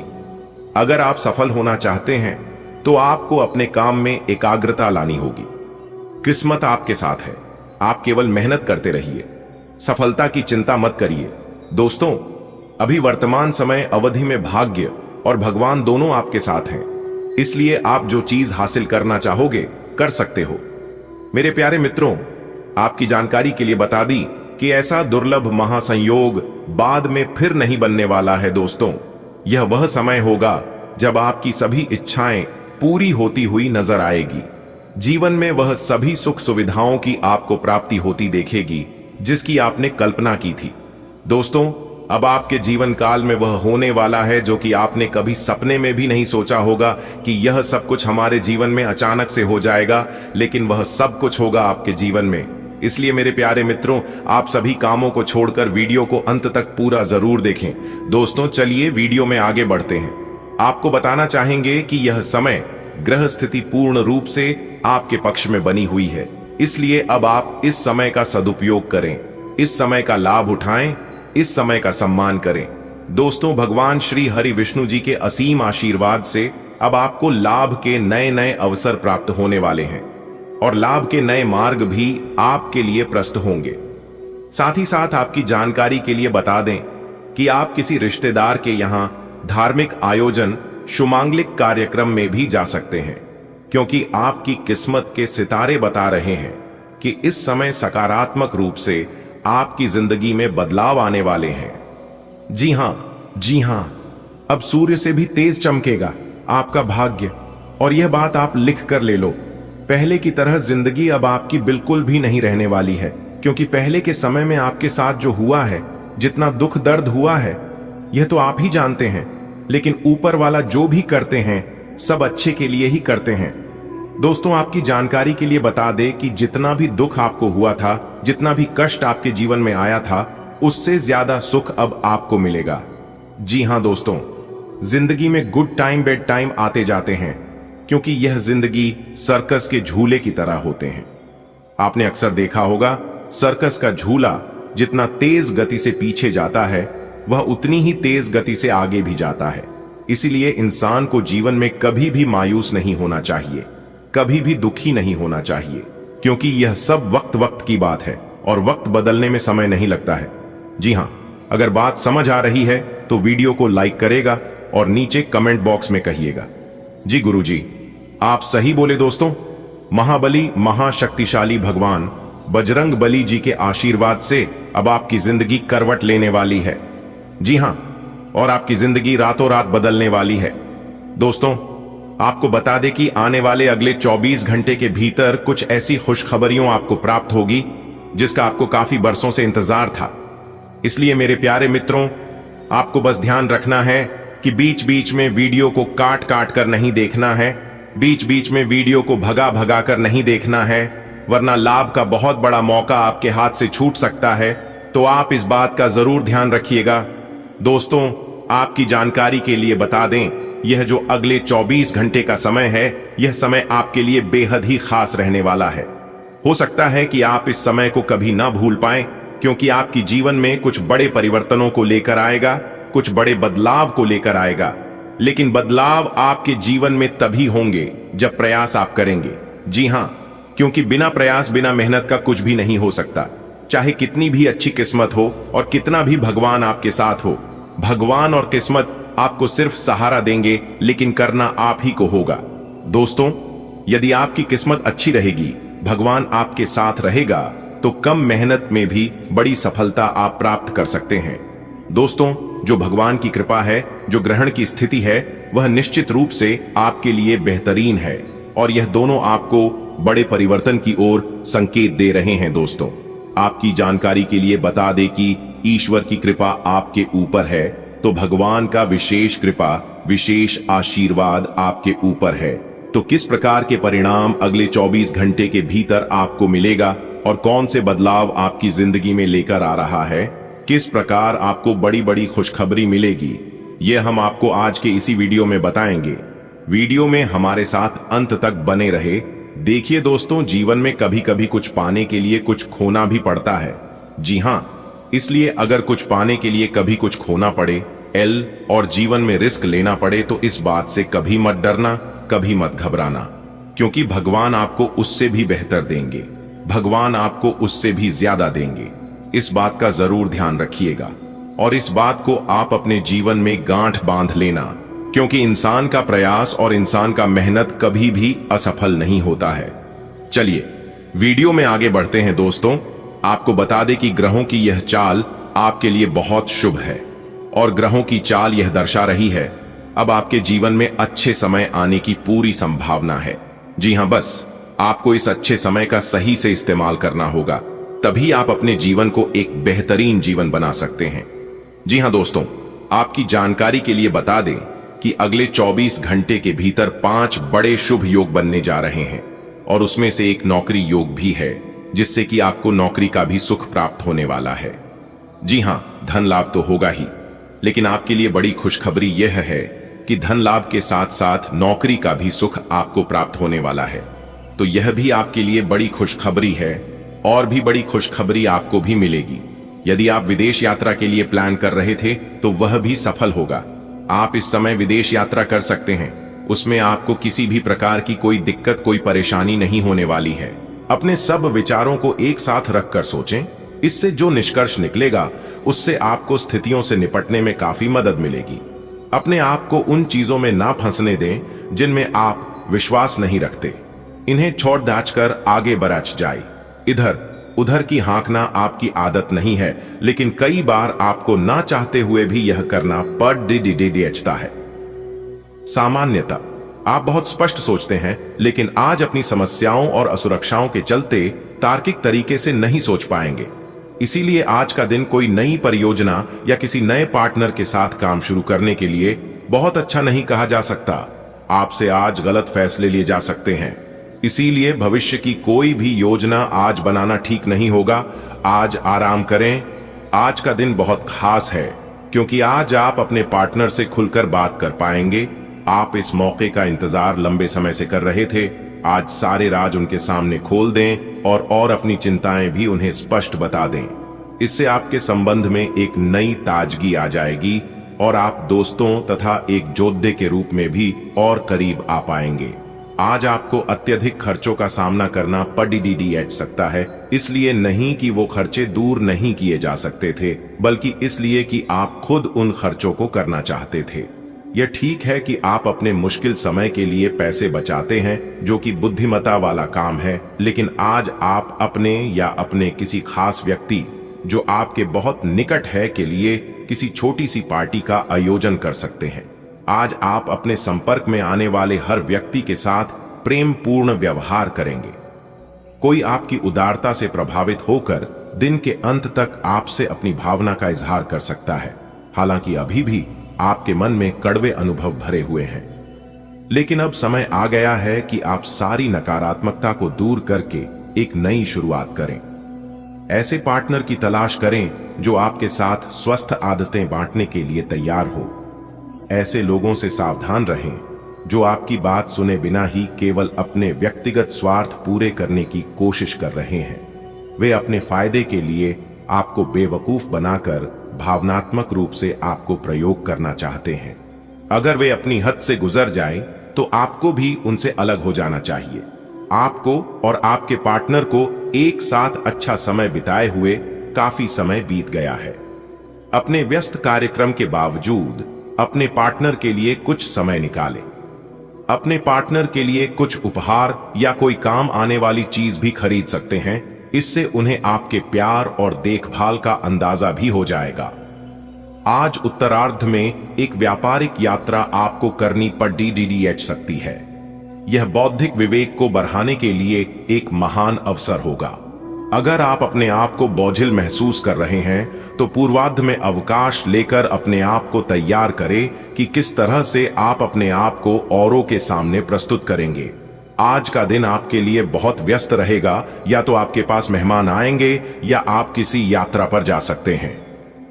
अगर आप सफल होना चाहते हैं तो आपको अपने काम में एकाग्रता लानी होगी। किस्मत आपके साथ है, आप केवल मेहनत करते रहिए। सफलता की चिंता मत करिए। दोस्तों, अभी वर्तमान समय अवधि में भाग्य और भगवान दोनों आपके साथ हैं, इसलिए आप जो चीज हासिल करना चाहोगे कर सकते हो। मेरे प्यारे मित्रों, आपकी जानकारी के लिए बता दी कि ऐसा दुर्लभ महासंयोग बाद में फिर नहीं बनने वाला है। दोस्तों, यह वह समय होगा जब आपकी सभी इच्छाएं पूरी होती हुई नजर आएगी। जीवन में वह सभी सुख सुविधाओं की आपको प्राप्ति होती देखेगी जिसकी आपने कल्पना की थी। दोस्तों, अब आपके जीवन काल में वह होने वाला है जो कि आपने कभी सपने में भी नहीं सोचा होगा कि यह सब कुछ हमारे जीवन में अचानक से हो जाएगा, लेकिन वह सब कुछ होगा आपके जीवन में। इसलिए मेरे प्यारे मित्रों, आप सभी कामों को छोड़कर वीडियो को अंत तक पूरा जरूर देखें। दोस्तों, चलिए वीडियो में आगे बढ़ते हैं। आपको बताना चाहेंगे कि यह समय ग्रह स्थिति पूर्ण रूप से आपके पक्ष में बनी हुई है, इसलिए अब आप इस समय का सदुपयोग करें, इस समय का लाभ उठाएं, इस समय का सम्मान करें। दोस्तों, भगवान श्री हरि विष्णु जी के असीम आशीर्वाद से अब आपको लाभ के नए नए अवसर प्राप्त होने वाले हैं और लाभ के नए मार्ग भी आपके लिए प्रस्तुत होंगे। साथ ही साथ आपकी जानकारी के लिए बता दें कि आप किसी रिश्तेदार के यहां धार्मिक आयोजन, शुमांगलिक कार्यक्रम में भी जा सकते हैं, क्योंकि आपकी किस्मत के सितारे बता रहे हैं कि इस समय सकारात्मक रूप से आपकी जिंदगी में बदलाव आने वाले हैं। जी हां, अब सूर्य से भी तेज चमकेगा आपका भाग्य, और यह बात आप लिख कर ले लो। पहले की तरह जिंदगी अब आपकी बिल्कुल भी नहीं रहने वाली है, क्योंकि पहले के समय में आपके साथ जो हुआ है, जितना दुख दर्द हुआ है, यह तो आप ही जानते हैं। लेकिन ऊपर वाला जो भी करते हैं सब अच्छे के लिए ही करते हैं। दोस्तों, आपकी जानकारी के लिए बता दे कि जितना भी दुख आपको हुआ था, जितना भी कष्ट आपके जीवन में आया था, उससे ज्यादा सुख अब आपको मिलेगा। जी हां दोस्तों, जिंदगी में गुड टाइम बैड टाइम आते जाते हैं, क्योंकि यह जिंदगी सर्कस के झूले की तरह होते हैं। आपने अक्सर देखा होगा, सर्कस का झूला जितना तेज गति से पीछे जाता है, वह उतनी ही तेज गति से आगे भी जाता है। इसीलिए इंसान को जीवन में कभी भी मायूस नहीं होना चाहिए, कभी भी दुखी नहीं होना चाहिए, क्योंकि यह सब वक्त वक्त की बात है और वक्त बदलने में समय नहीं लगता है। जी हां, अगर बात समझ आ रही है तो वीडियो को लाइक करेगा और नीचे कमेंट बॉक्स में कहिएगा। जी गुरुजी, आप सही बोले दोस्तों। महाबली महाशक्तिशाली भगवान बजरंग बली जी के आशीर्वाद से अब आपकी जिंदगी करवट लेने वाली है। जी हां, और आपकी जिंदगी रातों रात बदलने वाली है। दोस्तों, आपको बता दें कि आने वाले अगले 24 घंटे के भीतर कुछ ऐसी खुशखबरियों आपको प्राप्त होगी जिसका आपको काफी बरसों से इंतजार था। इसलिए मेरे प्यारे मित्रों, आपको बस ध्यान रखना है कि बीच बीच में वीडियो को काट काट कर नहीं देखना है, बीच बीच में वीडियो को भगा भगा कर नहीं देखना है, वरना लाभ का बहुत बड़ा मौका आपके हाथ से छूट सकता है। तो आप इस बात का जरूर ध्यान रखिएगा। दोस्तों, आपकी जानकारी के लिए बता दें, यह जो अगले 24 घंटे का समय है, यह समय आपके लिए बेहद ही खास रहने वाला है। हो सकता है कि आप इस समय को कभी ना भूल पाएं, क्योंकि आपकी जीवन में कुछ बड़े परिवर्तनों को लेकर आएगा कुछ बड़े बदलाव को लेकर आएगा, लेकिन बदलाव आपके जीवन में तभी होंगे जब प्रयास आप करेंगे। जी हां, क्योंकि बिना प्रयास, बिना मेहनत का कुछ भी नहीं हो सकता। चाहे कितनी भी अच्छी किस्मत हो और कितना भी भगवान आपके साथ हो, भगवान और किस्मत आपको सिर्फ सहारा देंगे, लेकिन करना आप ही को होगा। दोस्तों, यदि आपकी किस्मत अच्छी रहेगी, भगवान आपके साथ रहेगा, तो कम मेहनत में भी बड़ी सफलता आप प्राप्त कर सकते हैं। दोस्तों, जो भगवान की कृपा है, जो ग्रहण की स्थिति है, वह निश्चित रूप से आपके लिए बेहतरीन है और यह दोनों आपको बड़े परिवर्तन की ओर संकेत दे रहे हैं। दोस्तों, आपकी जानकारी के लिए बता दें कि ईश्वर की कृपा आपके ऊपर है, तो भगवान का विशेष कृपा, विशेष आशीर्वाद आपके ऊपर है। तो किस प्रकार के परिणाम अगले 24 घंटे के भीतर आपको मिलेगा और कौन से बदलाव आपकी जिंदगी में लेकर आ रहा है, किस प्रकार आपको बड़ी बड़ी खुशखबरी मिलेगी, यह हम आपको आज के इसी वीडियो में बताएंगे। वीडियो में हमारे साथ अंत तक बने रहे। देखिए दोस्तों, जीवन में कभी कभी कुछ पाने के लिए कुछ खोना भी पड़ता है। जी हां, इसलिए अगर कुछ पाने के लिए कभी कुछ खोना पड़े और जीवन में रिस्क लेना पड़े, तो इस बात से कभी मत डरना, कभी मत घबराना, क्योंकि भगवान आपको उससे भी बेहतर देंगे, भगवान आपको उससे भी ज्यादा देंगे। इस बात का जरूर ध्यान रखिएगा और इस बात को आप अपने जीवन में गांठ बांध लेना, क्योंकि इंसान का प्रयास और इंसान का मेहनत कभी भी असफल नहीं होता है। चलिए वीडियो में आगे बढ़ते हैं। दोस्तों, आपको बता दें कि ग्रहों की यह चाल आपके लिए बहुत शुभ है और ग्रहों की चाल यह दर्शा रही है अब आपके जीवन में अच्छे समय आने की पूरी संभावना है। जी हां, बस आपको इस अच्छे समय का सही से इस्तेमाल करना होगा, तभी आप अपने जीवन को एक बेहतरीन जीवन बना सकते हैं। जी हां दोस्तों, आपकी जानकारी के लिए बता दें कि अगले 24 घंटे के भीतर 5 बड़े शुभ योग बनने जा रहे हैं और उसमें से एक नौकरी योग भी है, जिससे कि आपको नौकरी का भी सुख प्राप्त होने वाला है। जी हां, धन लाभ तो होगा ही, लेकिन आपके लिए बड़ी खुशखबरी यह है कि धन लाभ के साथ साथ नौकरी का भी सुख आपको प्राप्त होने वाला है। तो यह भी आपके लिए बड़ी खुशखबरी है और भी बड़ी खुशखबरी आपको भी मिलेगी। यदि आप विदेश यात्रा के लिए प्लान कर रहे थे, तो वह भी सफल होगा। आप इस समय विदेश यात्रा कर सकते हैं, उसमें आपको किसी भी प्रकार की कोई दिक्कत, कोई परेशानी नहीं होने वाली है। अपने सब विचारों को एक साथ रखकर सोचें, इससे जो निष्कर्ष निकलेगा उससे आपको स्थितियों से निपटने में काफी मदद मिलेगी। अपने आप को उन चीजों में ना फंसने दें जिनमें आप विश्वास नहीं रखते, इन्हें छोड़ दाच कर आगे बढ़ जाए। इधर उधर की हाँकना आपकी आदत नहीं है, लेकिन कई बार आपको ना चाहते हुए भी यह करना पड़ देता है। सामान्यतः आप बहुत स्पष्ट सोचते हैं, लेकिन आज अपनी समस्याओं और असुरक्षाओं के चलते तार्किक तरीके से नहीं सोच पाएंगे। इसीलिए आज का दिन कोई नई परियोजना या किसी नए पार्टनर के साथ काम शुरू करने के लिए बहुत अच्छा नहीं कहा जा सकता। आपसे आज गलत फैसले लिए जा सकते हैं, इसीलिए भविष्य की कोई भी योजना आज बनाना ठीक नहीं होगा। आज आराम करें। आज का दिन बहुत खास है, क्योंकि आज आप अपने पार्टनर से खुलकर बात कर पाएंगे। आप इस मौके का इंतजार लंबे समय से कर रहे थे। आज सारे राज उनके सामने खोल दें और अपनी चिंताएं भी उन्हें स्पष्ट बता दें। इससे आपके संबंध में एक नई ताजगी आ जाएगी और आप दोस्तों तथा एक योद्धे के रूप में भी और करीब आ पाएंगे। आज आपको अत्यधिक खर्चों का सामना करना पड़ सकता है, इसलिए नहीं कि वो खर्चे दूर नहीं किए जा सकते थे, बल्कि इसलिए कि आप खुद उन खर्चों को करना चाहते थे। यह ठीक है कि आप अपने मुश्किल समय के लिए पैसे बचाते हैं, जो कि बुद्धिमता वाला काम है, लेकिन आज आप अपने या अपने किसी खास व्यक्ति जो आपके बहुत निकट है के लिए किसी छोटी सी पार्टी का आयोजन कर सकते हैं। आज आप अपने संपर्क में आने वाले हर व्यक्ति के साथ प्रेम पूर्ण व्यवहार करेंगे। कोई आपकी उदारता से प्रभावित होकर दिन के अंत तक आपसे अपनी भावना का इजहार कर सकता है। हालांकि अभी भी आपके मन में कड़वे अनुभव भरे हुए हैं, लेकिन अब समय आ गया है कि आप सारी नकारात्मकता को दूर करके एक नई शुरुआत करें। ऐसे पार्टनर की तलाश करें जो आपके साथ स्वस्थ आदतें बांटने के लिए तैयार हो। ऐसे लोगों से सावधान रहें जो आपकी बात सुने बिना ही केवल अपने व्यक्तिगत स्वार्थ पूरे करने की कोशिश कर रहे हैं। वे अपने फायदे के लिए आपको बेवकूफ बनाकर भावनात्मक रूप से आपको प्रयोग करना चाहते हैं। अगर वे अपनी हद से गुजर जाएं, तो आपको भी उनसे अलग हो जाना चाहिए। आपको और आपके पार्टनर को एक साथ अच्छा समय बिताए हुए काफी समय बीत गया है। अपने व्यस्त कार्यक्रम के बावजूद अपने पार्टनर के लिए कुछ समय निकालें। अपने पार्टनर के लिए कुछ उपहार या कोई काम आने वाली चीज भी खरीद सकते हैं। इससे उन्हें आपके प्यार और देखभाल का अंदाजा भी हो जाएगा। आज उत्तरार्ध में एक व्यापारिक यात्रा आपको करनी पड़ सकती है। यह बौद्धिक विवेक को बढ़ाने के लिए एक महान अवसर होगा। अगर आप अपने आप को बोझिल महसूस कर रहे हैं तो पूर्वार्ध में अवकाश लेकर अपने आप को तैयार करें कि किस तरह से आप अपने आप को औरों के सामने प्रस्तुत करेंगे। आज का दिन आपके लिए बहुत व्यस्त रहेगा। या तो आपके पास मेहमान आएंगे या आप किसी यात्रा पर जा सकते हैं।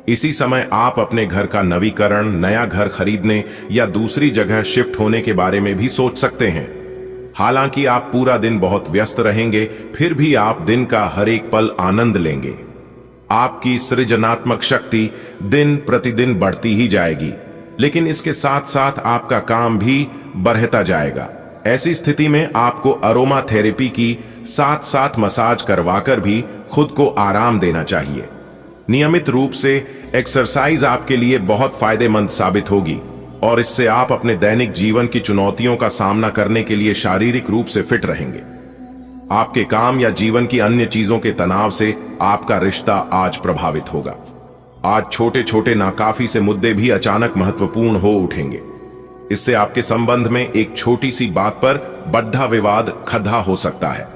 इसी समय आप अपने घर का नवीकरण, नया घर खरीदने या दूसरी जगह शिफ्ट होने के बारे में भी सोच सकते हैं। हालांकि आप पूरा दिन बहुत व्यस्त रहेंगे, फिर भी आप दिन का हर एक पल आनंद लेंगे। आपकी सृजनात्मक शक्ति दिन प्रतिदिन बढ़ती ही जाएगी, लेकिन इसके साथ साथ आपका काम भी बढ़ता जाएगा। ऐसी स्थिति में आपको अरोमा थेरेपी की साथ साथ मसाज करवाकर भी खुद को आराम देना चाहिए। नियमित रूप से एक्सरसाइज आपके लिए बहुत फायदेमंद साबित होगी और इससे आप अपने दैनिक जीवन की चुनौतियों का सामना करने के लिए शारीरिक रूप से फिट रहेंगे। आपके काम या जीवन की अन्य चीजों के तनाव से आपका रिश्ता आज प्रभावित होगा। आज छोटे छोटे नाकाफी से मुद्दे भी अचानक महत्वपूर्ण हो उठेंगे। इससे आपके संबंध में एक छोटी सी बात पर बड़ा विवाद खड़ा हो सकता है।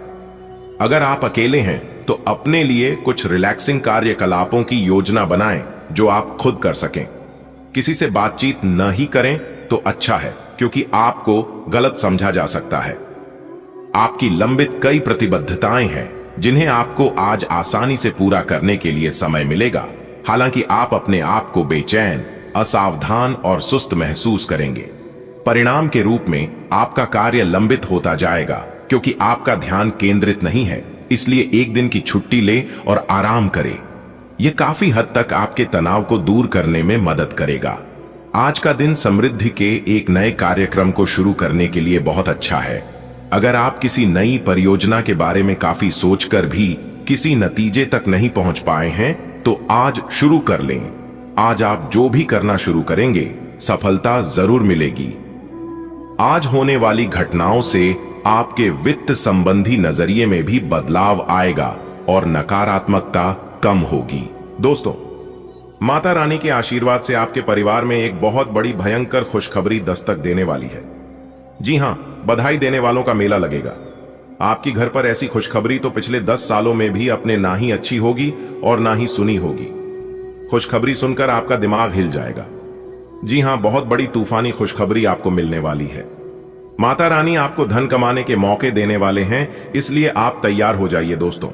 अगर आप अकेले हैं तो अपने लिए कुछ रिलैक्सिंग कार्यकलापों की योजना बनाएं जो आप खुद कर सकें। किसी से बातचीत न ही करें तो अच्छा है, क्योंकि आपको गलत समझा जा सकता है। आपकी लंबित कई प्रतिबद्धताएं हैं जिन्हें आपको आज आसानी से पूरा करने के लिए समय मिलेगा। हालांकि आप अपने आप को बेचैन, असावधान और सुस्त महसूस करेंगे। परिणाम के रूप में आपका कार्य लंबित होता जाएगा, क्योंकि आपका ध्यान केंद्रित नहीं है। इसलिए एक दिन की छुट्टी ले और आराम करें। यह काफी हद तक आपके तनाव को दूर करने में मदद करेगा। आज का दिन समृद्धि के एक नए कार्यक्रम को शुरू करने के लिए बहुत अच्छा है। अगर आप किसी नई परियोजना के बारे में काफी सोचकर भी किसी नतीजे तक नहीं पहुंच पाए हैं तो आज शुरू कर लें। आज आप जो भी करना शुरू करेंगे सफलता जरूर मिलेगी। आज होने वाली घटनाओं से आपके वित्त संबंधी नजरिए में भी बदलाव आएगा और नकारात्मकता कम होगी। दोस्तों, माता रानी के आशीर्वाद से आपके परिवार में एक बहुत बड़ी भयंकर खुशखबरी दस्तक देने वाली है। जी हां, बधाई देने वालों का मेला लगेगा। आपकी घर पर ऐसी खुशखबरी तो पिछले 10 सालों में भी अपने ना ही अच्छी होगी और ना ही सुनी होगी। खुशखबरी सुनकर आपका दिमाग हिल जाएगा। जी हां, बहुत बड़ी तूफानी खुशखबरी आपको मिलने वाली है। माता रानी आपको धन कमाने के मौके देने वाले हैं, इसलिए आप तैयार हो जाइए दोस्तों।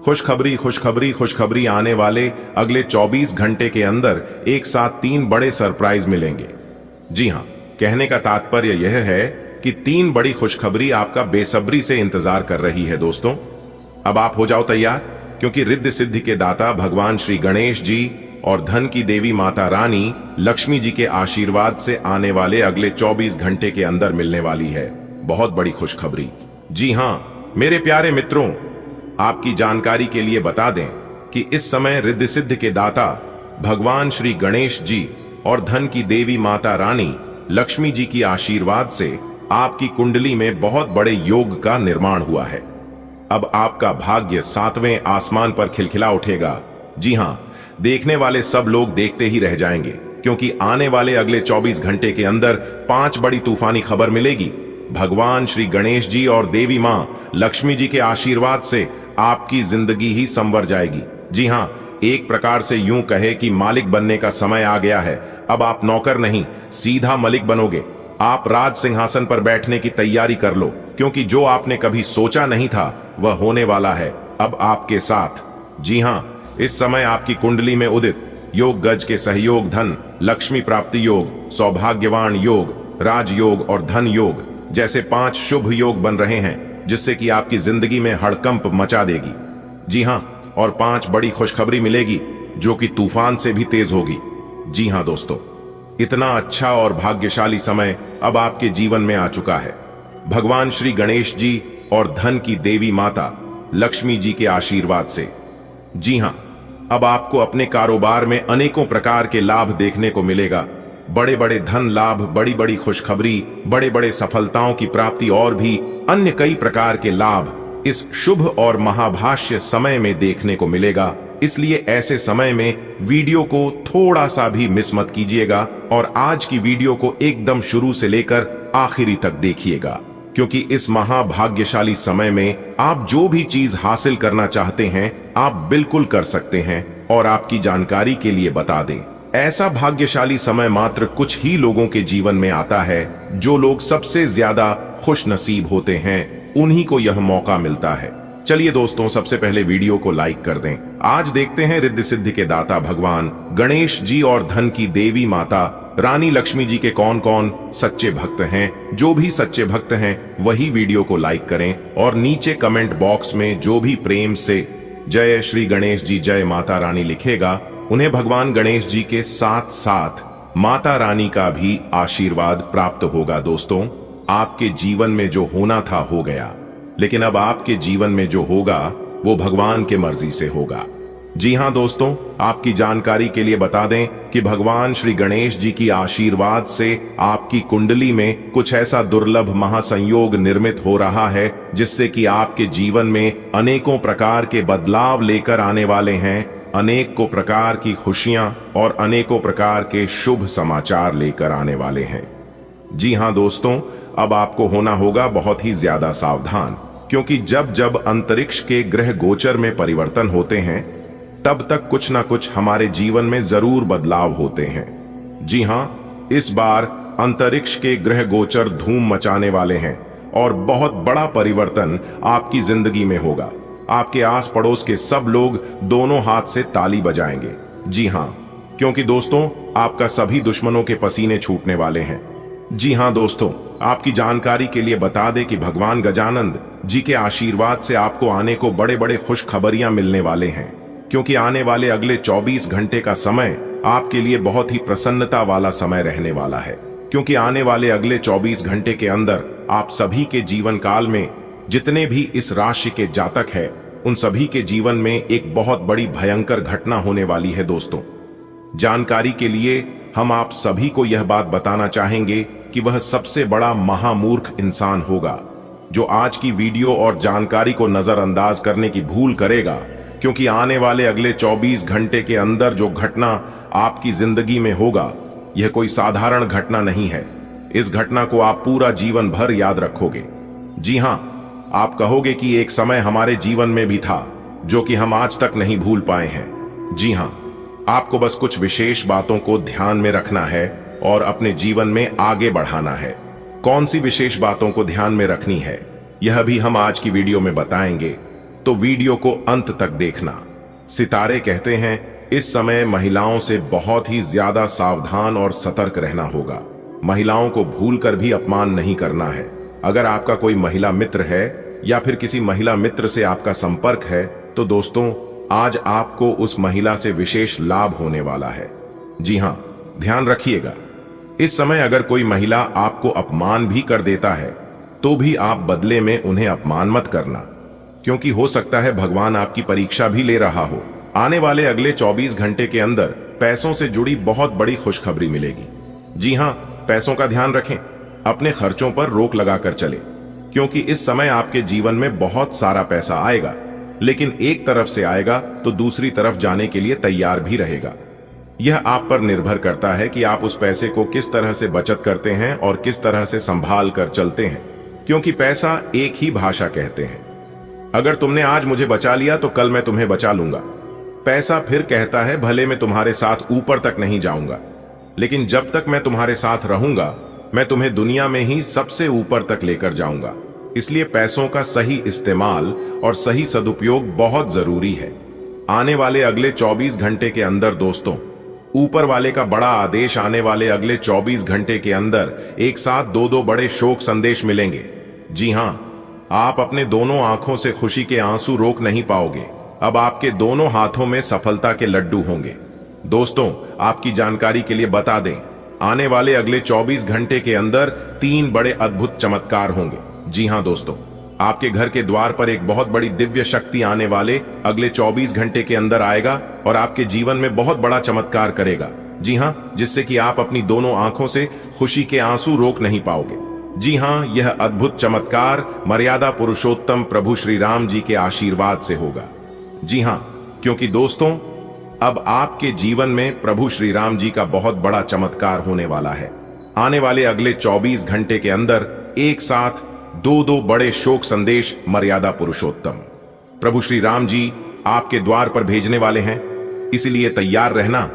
खुशखबरी खुशखबरी खुशखबरी आने वाले अगले 24 घंटे के अंदर एक साथ 3 बड़े सरप्राइज मिलेंगे। जी हां, कहने का तात्पर्य यह है कि 3 बड़ी खुशखबरी आपका बेसब्री से इंतजार कर रही है दोस्तों। अब आप हो जाओ तैयार, क्योंकि रिद्धि सिद्धि के दाता भगवान श्री गणेश जी और धन की देवी माता रानी लक्ष्मी जी के आशीर्वाद से आने वाले अगले 24 घंटे के अंदर मिलने वाली है बहुत बड़ी खुशखबरी। जी हां मेरे प्यारे मित्रों, आपकी जानकारी के लिए बता दें कि इस समय रिद्धि सिद्धि के दाता भगवान श्री गणेश जी और धन की देवी माता रानी लक्ष्मी जी की आशीर्वाद से आपकी कुंडली में बहुत बड़े योग का निर्माण हुआ है। अब आपका भाग्य 7वें आसमान पर खिलखिला उठेगा। जी हां, देखने वाले सब लोग देखते ही रह जाएंगे, क्योंकि आने वाले अगले 24 घंटे के अंदर 5 बड़ी तूफानी खबर मिलेगी। भगवान श्री गणेश जी और देवी मां लक्ष्मी जी के आशीर्वाद से आपकी जिंदगी ही संवर जाएगी। जी हां, एक प्रकार से यूं कहे कि मालिक बनने का समय आ गया है। अब आप नौकर नहीं, सीधा मलिक बनोगे। आप राज सिंहासन पर बैठने की तैयारी कर लो, क्योंकि जो आपने कभी सोचा नहीं था वह होने वाला है अब आपके साथ। जी हां, इस समय आपकी कुंडली में उदित योग गज के सहयोग धन, लक्ष्मी प्राप्ति योग, सौभाग्यवान योग, राजयोग और धन योग जैसे 5 शुभ योग बन रहे हैं, जिससे कि आपकी जिंदगी में हड़कंप मचा देगी। जी हां, और 5 बड़ी खुशखबरी मिलेगी जो कि तूफान से भी तेज होगी। जी हां दोस्तों, इतना अच्छा और भाग्यशाली समय अब आपके जीवन में आ चुका है। भगवान श्री गणेश जी और धन की देवी माता लक्ष्मी जी के आशीर्वाद से। जी हां, अब आपको अपने कारोबार में अनेकों प्रकार के लाभ देखने को मिलेगा। बड़े बड़े धन लाभ, बड़ी बड़ी खुशखबरी, बड़े बड़े सफलताओं की प्राप्ति और भी अन्य कई प्रकार के लाभ इस शुभ और महाभाष्य समय में देखने को मिलेगा। इसलिए ऐसे समय में वीडियो को थोड़ा सा भी मिस मत कीजिएगा और आज की वीडियो को एकदम शुरू से लेकर आखिरी तक देखिएगा, क्योंकि इस महाभाग्यशाली समय में आप जो भी चीज हासिल करना चाहते हैं आप बिल्कुल कर सकते हैं। और आपकी जानकारी के लिए बता दें, ऐसा भाग्यशाली समय मात्र कुछ ही लोगों के जीवन में आता है। जो लोग सबसे ज्यादा खुश नसीब होते हैं उन्हीं को यह मौका मिलता है। चलिए दोस्तों, सबसे पहले वीडियो को लाइक कर दें। आज देखते हैं रिद्धि सिद्धि के दाता भगवान गणेश जी और धन की देवी माता रानी लक्ष्मी जी के कौन कौन सच्चे भक्त हैं। जो भी सच्चे भक्त हैं वही वीडियो को लाइक करें और नीचे कमेंट बॉक्स में जो भी प्रेम से जय श्री गणेश जी, जय माता रानी लिखेगा, उन्हें भगवान गणेश जी के साथ साथ माता रानी का भी आशीर्वाद प्राप्त होगा। दोस्तों, आपके जीवन में जो होना था हो गया, लेकिन अब आपके जीवन में जो होगा वो भगवान के मर्जी से होगा। जी हां दोस्तों, आपकी जानकारी के लिए बता दें कि भगवान श्री गणेश जी की आशीर्वाद से आपकी कुंडली में कुछ ऐसा दुर्लभ महासंयोग निर्मित हो रहा है जिससे कि आपके जीवन में अनेकों प्रकार के बदलाव लेकर आने वाले हैं। अनेकों प्रकार की खुशियां और अनेकों प्रकार के शुभ समाचार लेकर आने वाले हैं। जी हां दोस्तों, अब आपको होना होगा बहुत ही ज्यादा सावधान, क्योंकि जब जब अंतरिक्ष के ग्रह गोचर में परिवर्तन होते हैं तब तक कुछ ना कुछ हमारे जीवन में जरूर बदलाव होते हैं। जी हां, इस बार अंतरिक्ष के ग्रह गोचर धूम मचाने वाले हैं और बहुत बड़ा परिवर्तन आपकी जिंदगी में होगा। आपके आस पड़ोस के सब लोग दोनों हाथ से ताली बजाएंगे। जी हां, क्योंकि दोस्तों आपका सभी दुश्मनों के पसीने छूटने वाले हैं। जी हां दोस्तों, आपकी जानकारी के लिए बता दें कि भगवान गजानंद जी के आशीर्वाद से आपको आने को बड़े बड़े खुश खबरियां मिलने वाले हैं, क्योंकि आने वाले अगले 24 घंटे का समय आपके लिए बहुत ही प्रसन्नता वाला समय रहने वाला है। क्योंकि आने वाले अगले 24 घंटे के अंदर आप सभी के जीवन काल में जितने भी इस राशि के जातक हैं उन सभी के जीवन में एक बहुत बड़ी भयंकर घटना होने वाली है। दोस्तों, जानकारी के लिए हम आप सभी को यह बात बताना चाहेंगे कि वह सबसे बड़ा महामूर्ख इंसान होगा जो आज की वीडियो और जानकारी को नजरअंदाज करने की भूल करेगा, क्योंकि आने वाले अगले 24 घंटे के अंदर जो घटना आपकी जिंदगी में होगा यह कोई साधारण घटना नहीं है। इस घटना को आप पूरा जीवन भर याद रखोगे। जी हां, आप कहोगे कि एक समय हमारे जीवन में भी था जो कि हम आज तक नहीं भूल पाए हैं। जी हां, आपको बस कुछ विशेष बातों को ध्यान में रखना है और अपने जीवन में आगे बढ़ाना है। कौन सी विशेष बातों को ध्यान में रखनी है यह भी हम आज की वीडियो में बताएंगे, तो वीडियो को अंत तक देखना। सितारे कहते हैं इस समय महिलाओं से बहुत ही ज्यादा सावधान और सतर्क रहना होगा। महिलाओं को भूलकर भी अपमान नहीं करना है। अगर आपका कोई महिला मित्र है या फिर किसी महिला मित्र से आपका संपर्क है तो दोस्तों आज आपको उस महिला से विशेष लाभ होने वाला है। जी हां, ध्यान रखिएगा, इस समय अगर कोई महिला आपको अपमान भी कर देता है तो भी आप बदले में उन्हें अपमान मत करना, क्योंकि हो सकता है भगवान आपकी परीक्षा भी ले रहा हो। आने वाले अगले 24 घंटे के अंदर पैसों से जुड़ी बहुत बड़ी खुशखबरी मिलेगी। जी हां, पैसों का ध्यान रखें, अपने खर्चों पर रोक लगाकर चले, क्योंकि इस समय आपके जीवन में बहुत सारा पैसा आएगा, लेकिन एक तरफ से आएगा तो दूसरी तरफ जाने के लिए तैयार भी रहेगा। यह आप पर निर्भर करता है कि आप उस पैसे को किस तरह से बचत करते हैं और किस तरह से संभाल कर चलते हैं, क्योंकि पैसा एक ही भाषा कहते हैं। अगर तुमने आज मुझे बचा लिया तो कल मैं तुम्हें बचा लूंगा। पैसा फिर कहता है भले मैं तुम्हारे साथ ऊपर तक नहीं जाऊंगा, लेकिन जब तक मैं तुम्हारे साथ रहूंगा मैं तुम्हें दुनिया में ही सबसे ऊपर तक लेकर जाऊंगा। इसलिए पैसों का सही इस्तेमाल और सही सदुपयोग बहुत जरूरी है। आने वाले अगले 24 घंटे के अंदर दोस्तों, ऊपर वाले का बड़ा आदेश आने वाले अगले 24 घंटे के अंदर एक साथ दो बड़े शोक संदेश मिलेंगे। जी हां, आप अपने दोनों आंखों से खुशी के आंसू रोक नहीं पाओगे, अब आपके दोनों हाथों में सफलता के लड्डू होंगे। दोस्तों, आपकी जानकारी के लिए बता दें, आने वाले अगले 24 घंटे के अंदर 3 बड़े अद्भुत चमत्कार होंगे। जी हां दोस्तों, आपके घर के द्वार पर एक बहुत बड़ी दिव्य शक्ति आने वाले अगले 24 घंटे के अंदर आएगा और आपके जीवन में बहुत बड़ा चमत्कार करेगा। जी हां, जिससे कि आप अपनी दोनों आंखों से खुशी के आंसू रोक नहीं पाओगे। जी हां, यह अद्भुत चमत्कार मर्यादा पुरुषोत्तम प्रभु श्री राम जी के आशीर्वाद से होगा। जी हां, क्योंकि दोस्तों, अब आपके जीवन में प्रभु श्री राम जी का बहुत बड़ा चमत्कार होने वाला है। आने वाले अगले 24 घंटे के अंदर एक साथ दो बड़े शोक संदेश मर्यादा पुरुषोत्तम प्रभु श्री राम जी आपके द्वार पर भेजने वाले हैं। इसलिए तैयार रहना,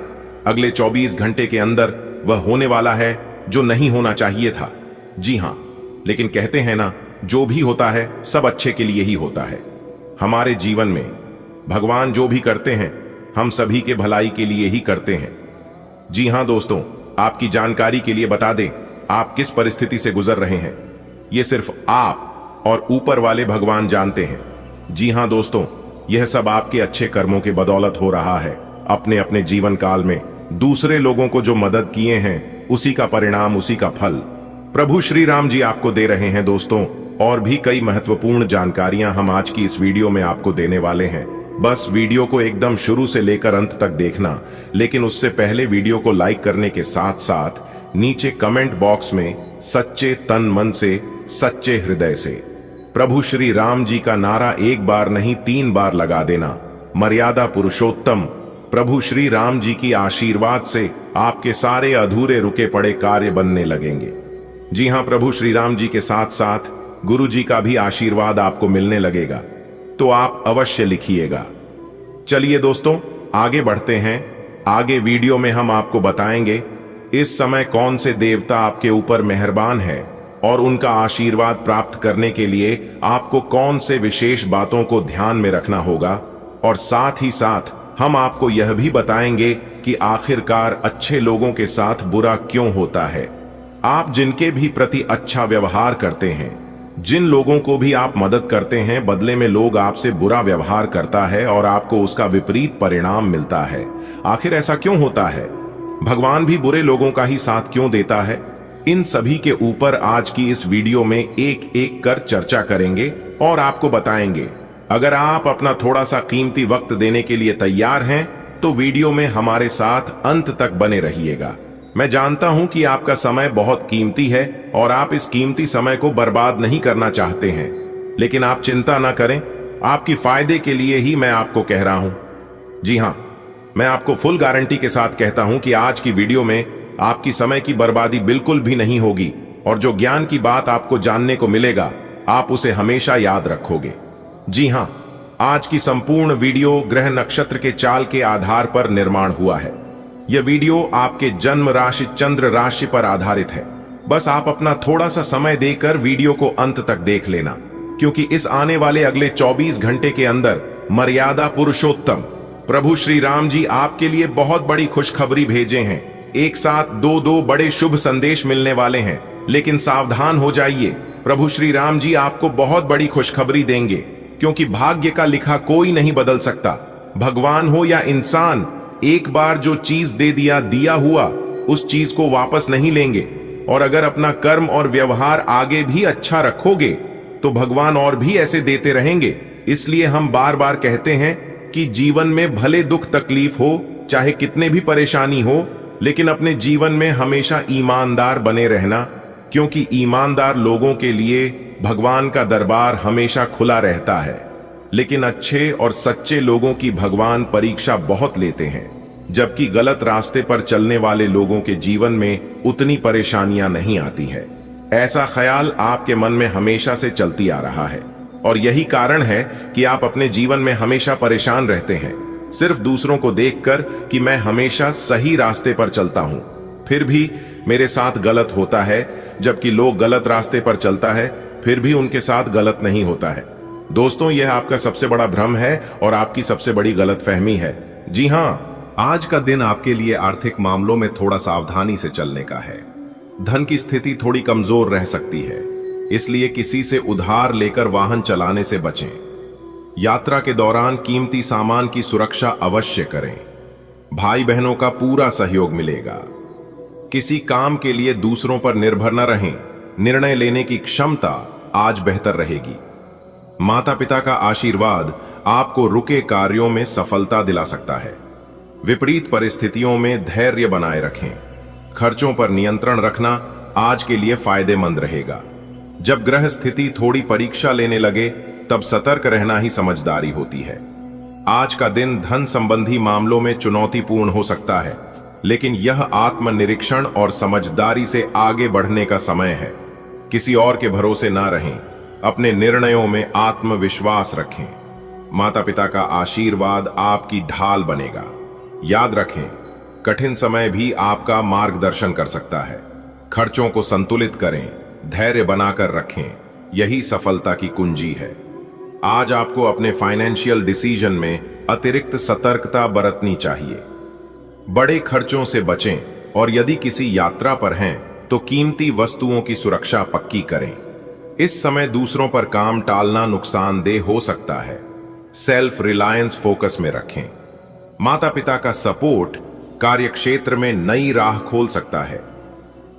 अगले 24 घंटे के अंदर वह होने वाला है जो नहीं होना चाहिए था। जी हां, लेकिन कहते हैं ना, जो भी होता है सब अच्छे के लिए ही होता है। हमारे जीवन में भगवान जो भी करते हैं हम सभी के भलाई के लिए ही करते हैं। जी हां दोस्तों, आपकी जानकारी के लिए बता दें, आप किस परिस्थिति से गुजर रहे हैं ये सिर्फ आप और ऊपर वाले भगवान जानते हैं। जी हां दोस्तों, यह सब आपके अच्छे कर्मों के बदौलत हो रहा है। अपने अपने जीवन काल में दूसरे लोगों को जो मदद किए हैं उसी का परिणाम, उसी का फल प्रभु श्री राम जी आपको दे रहे हैं। दोस्तों, और भी कई महत्वपूर्ण जानकारियां हम आज की इस वीडियो में आपको देने वाले हैं। बस वीडियो को एकदम शुरू से लेकर अंत तक देखना, लेकिन उससे पहले वीडियो को लाइक करने के साथ साथ नीचे कमेंट बॉक्स में सच्चे तन मन से, सच्चे हृदय से प्रभु श्री राम जी का नारा एक बार नहीं 3 बार लगा देना। मर्यादा पुरुषोत्तम प्रभु श्री राम जी की आशीर्वाद से आपके सारे अधूरे रुके पड़े कार्य बनने लगेंगे। जी हां, प्रभु श्री राम जी के साथ साथ गुरु जी का भी आशीर्वाद आपको मिलने लगेगा, तो आप अवश्य लिखिएगा। चलिए दोस्तों, आगे बढ़ते हैं। आगे वीडियो में हम आपको बताएंगे इस समय कौन से देवता आपके ऊपर मेहरबान है और उनका आशीर्वाद प्राप्त करने के लिए आपको कौन से विशेष बातों को ध्यान में रखना होगा, और साथ ही साथ हम आपको यह भी बताएंगे कि आखिरकार अच्छे लोगों के साथ बुरा क्यों होता है। आप जिनके भी प्रति अच्छा व्यवहार करते हैं, जिन लोगों को भी आप मदद करते हैं, बदले में लोग आपसे बुरा व्यवहार करता है और आपको उसका विपरीत परिणाम मिलता है। आखिर ऐसा क्यों होता है? भगवान भी बुरे लोगों का ही साथ क्यों देता है? इन सभी के ऊपर आज की इस वीडियो में एक एक कर चर्चा करेंगे और आपको बताएंगे। अगर आप अपना थोड़ा सा कीमती वक्त देने के लिए तैयार हैं तो वीडियो में हमारे साथ अंत तक बने रहिएगा। मैं जानता हूं कि आपका समय बहुत कीमती है और आप इस कीमती समय को बर्बाद नहीं करना चाहते हैं, लेकिन आप चिंता ना करें, आपकी फायदे के लिए ही मैं आपको कह रहा हूं। जी हां, मैं आपको फुल गारंटी के साथ कहता हूं कि आज की वीडियो में आपकी समय की बर्बादी बिल्कुल भी नहीं होगी और जो ज्ञान की बात आपको जानने को मिलेगा आप उसे हमेशा याद रखोगे। जी हां, आज की संपूर्ण वीडियो ग्रह नक्षत्र के चाल के आधार पर निर्माण हुआ है। यह वीडियो आपके जन्म राशि चंद्र राशि पर आधारित है। बस आप अपना थोड़ा सा समय देकर वीडियो को अंत तक देख लेना, क्योंकि इस आने वाले अगले 24 घंटे के अंदर मर्यादा पुरुषोत्तम प्रभु श्री राम जी आपके लिए बहुत बड़ी खुशखबरी भेजे हैं। एक साथ दो बड़े शुभ संदेश मिलने वाले हैं, लेकिन सावधान हो जाइए, प्रभु श्री राम जी आपको बहुत बड़ी खुशखबरी देंगे, क्योंकि भाग्य का लिखा कोई नहीं बदल सकता। भगवान हो या इंसान, एक बार जो चीज दे दिया हुआ उस चीज को वापस नहीं लेंगे। और अगर अपना कर्म और व्यवहार आगे भी अच्छा रखोगे तो भगवान और भी ऐसे देते रहेंगे। इसलिए हम बार बार कहते हैं कि जीवन में भले दुख तकलीफ हो, चाहे कितने भी परेशानी हो, लेकिन अपने जीवन में हमेशा ईमानदार बने रहना, क्योंकि ईमानदार लोगों के लिए भगवान का दरबार हमेशा खुला रहता है। लेकिन अच्छे और सच्चे लोगों की भगवान परीक्षा बहुत लेते हैं, जबकि गलत रास्ते पर चलने वाले लोगों के जीवन में उतनी परेशानियां नहीं आती है। ऐसा ख्याल आपके मन में हमेशा से चलती आ रहा है और यही कारण है कि आप अपने जीवन में हमेशा परेशान रहते हैं, सिर्फ दूसरों को देखकर कि मैं हमेशा सही रास्ते पर चलता हूं, फिर भी मेरे साथ गलत होता है, जबकि लोग गलत रास्ते पर चलता है फिर भी उनके साथ गलत नहीं होता है। दोस्तों, यह आपका सबसे बड़ा भ्रम है और आपकी सबसे बड़ी गलतफहमी है। जी हां, आज का दिन आपके लिए आर्थिक मामलों में थोड़ा सावधानी से चलने का है। धन की स्थिति थोड़ी कमजोर रह सकती है, इसलिए किसी से उधार लेकर वाहन चलाने से बचें। यात्रा के दौरान कीमती सामान की सुरक्षा अवश्य करें। भाई बहनों का पूरा सहयोग मिलेगा। किसी काम के लिए दूसरों पर निर्भर न रहें। निर्णय लेने की क्षमता आज बेहतर रहेगी। माता पिता का आशीर्वाद आपको रुके कार्यों में सफलता दिला सकता है। विपरीत परिस्थितियों में धैर्य बनाए रखें। खर्चों पर नियंत्रण रखना आज के लिए फायदेमंद रहेगा। जब ग्रह स्थिति थोड़ी परीक्षा लेने लगे तब सतर्क रहना ही समझदारी होती है। आज का दिन धन संबंधी मामलों में चुनौतीपूर्ण हो सकता है, लेकिन यह आत्मनिरीक्षण और समझदारी से आगे बढ़ने का समय है। किसी और के भरोसे ना रहें। अपने निर्णयों में आत्मविश्वास रखें। माता पिता का आशीर्वाद आपकी ढाल बनेगा। याद रखें, कठिन समय भी आपका मार्गदर्शन कर सकता है। खर्चों को संतुलित करें, धैर्य बनाकर रखें, यही सफलता की कुंजी है। आज आपको अपने फाइनेंशियल डिसीजन में अतिरिक्त सतर्कता बरतनी चाहिए। बड़े खर्चों से बचें और यदि किसी यात्रा पर हैं तो कीमती वस्तुओं की सुरक्षा पक्की करें। इस समय दूसरों पर काम टालना नुकसानदेह हो सकता है। सेल्फ रिलायंस फोकस में रखें। माता पिता का सपोर्ट कार्यक्षेत्र में नई राह खोल सकता है।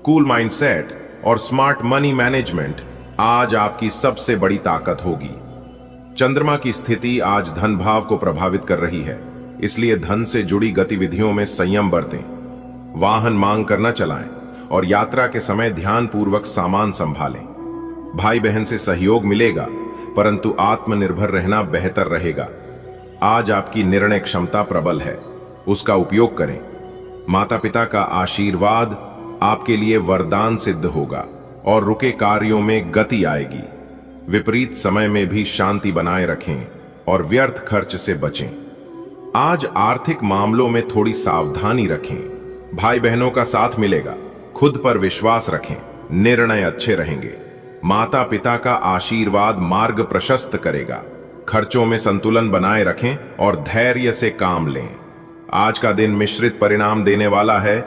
कूल माइंडसेट और स्मार्ट मनी मैनेजमेंट आज आपकी सबसे बड़ी ताकत होगी। चंद्रमा की स्थिति आज धन भाव को प्रभावित कर रही है, इसलिए धन से जुड़ी गतिविधियों में संयम बरतें। वाहन मांग कर न चलाएं और यात्रा के समय ध्यानपूर्वक सामान संभालें। भाई बहन से सहयोग मिलेगा, परंतु आत्मनिर्भर रहना बेहतर रहेगा। आज आपकी निर्णय क्षमता प्रबल है, उसका उपयोग करें। माता पिता का आशीर्वाद आपके लिए वरदान सिद्ध होगा और रुके कार्यों में गति आएगी। विपरीत समय में भी शांति बनाए रखें और व्यर्थ खर्च से बचें। आज आर्थिक मामलों में थोड़ी सावधानी रखें। भाई बहनों का साथ मिलेगा। खुद पर विश्वास रखें, निर्णय अच्छे रहेंगे। माता पिता का आशीर्वाद मार्ग प्रशस्त करेगा। खर्चों में संतुलन बनाए रखें और धैर्य से काम लें। आज का दिन मिश्रित परिणाम देने वाला है।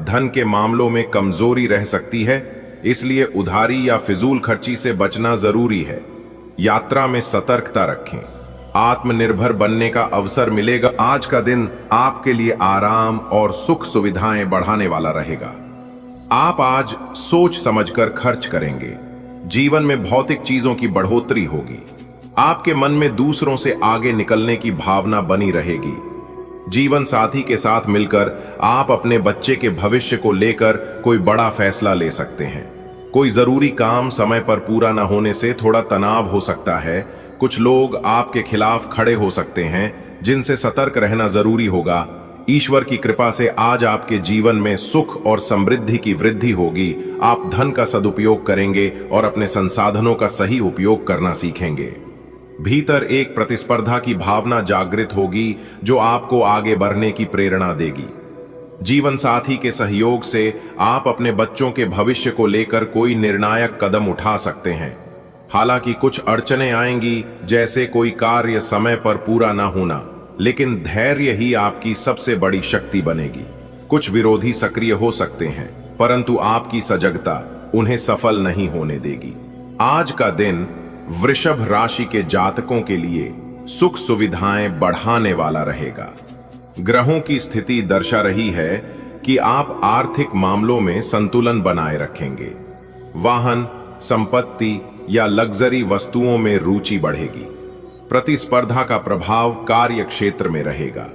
धन के मामलों में कमजोरी रह सकती है, इसलिए उधारी या फिजूल खर्ची से बचना जरूरी है। यात्रा में सतर्कता रखें। आत्मनिर्भर बनने का अवसर मिलेगा। आज का दिन आपके लिए आराम और सुख सुविधाएं बढ़ाने वाला रहेगा। आप आज सोच समझकर खर्च करेंगे। जीवन में भौतिक चीजों की बढ़ोतरी होगी। आपके मन में दूसरों से आगे निकलने की भावना बनी रहेगी। जीवन साथी के साथ मिलकर आप अपने बच्चे के भविष्य को लेकर कोई बड़ा फैसला ले सकते हैं। कोई जरूरी काम समय पर पूरा न होने से थोड़ा तनाव हो सकता है। कुछ लोग आपके खिलाफ खड़े हो सकते हैं, जिनसे सतर्क रहना जरूरी होगा। ईश्वर की कृपा से आज आपके जीवन में सुख और समृद्धि की वृद्धि होगी। आप धन का सदुपयोग करेंगे और अपने संसाधनों का सही उपयोग करना सीखेंगे। भीतर एक प्रतिस्पर्धा की भावना जागृत होगी, जो आपको आगे बढ़ने की प्रेरणा देगी। जीवन साथी के सहयोग से आप अपने बच्चों के भविष्य को लेकर कोई निर्णायक कदम उठा सकते हैं। हालांकि कुछ अड़चनें आएंगी, जैसे कोई कार्य समय पर पूरा ना होना, लेकिन धैर्य ही आपकी सबसे बड़ी शक्ति बनेगी। कुछ विरोधी सक्रिय हो सकते हैं, परंतु आपकी सजगता उन्हें सफल नहीं होने देगी। आज का दिन वृषभ राशि के जातकों के लिए सुख सुविधाएं बढ़ाने वाला रहेगा। ग्रहों की स्थिति दर्शा रही है कि आप आर्थिक मामलों में संतुलन बनाए रखेंगे। वाहन, संपत्ति या लग्जरी वस्तुओं में रुचि बढ़ेगी। प्रतिस्पर्धा का प्रभाव कार्य क्षेत्र में रहेगा।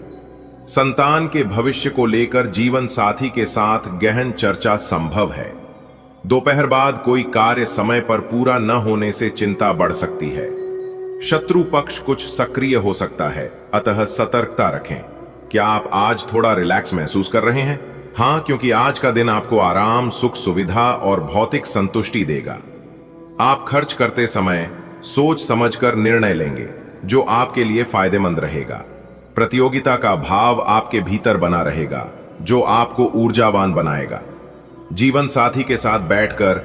संतान के भविष्य को लेकर जीवन साथी के साथ गहन चर्चा संभव है। दोपहर बाद कोई कार्य समय पर पूरा न होने से चिंता बढ़ सकती है। शत्रु पक्ष कुछ सक्रिय हो सकता है, अतः सतर्कता रखें। क्या आप आज थोड़ा रिलैक्स महसूस कर रहे हैं? हाँ, क्योंकि आज का दिन आपको आराम, सुख सुविधा और भौतिक संतुष्टि देगा। आप खर्च करते समय सोच समझकर निर्णय लेंगे, जो आपके लिए फायदेमंद रहेगा। प्रतियोगिता का भाव आपके भीतर बना रहेगा, जो आपको ऊर्जावान बनाएगा। जीवन साथी के साथ बैठकर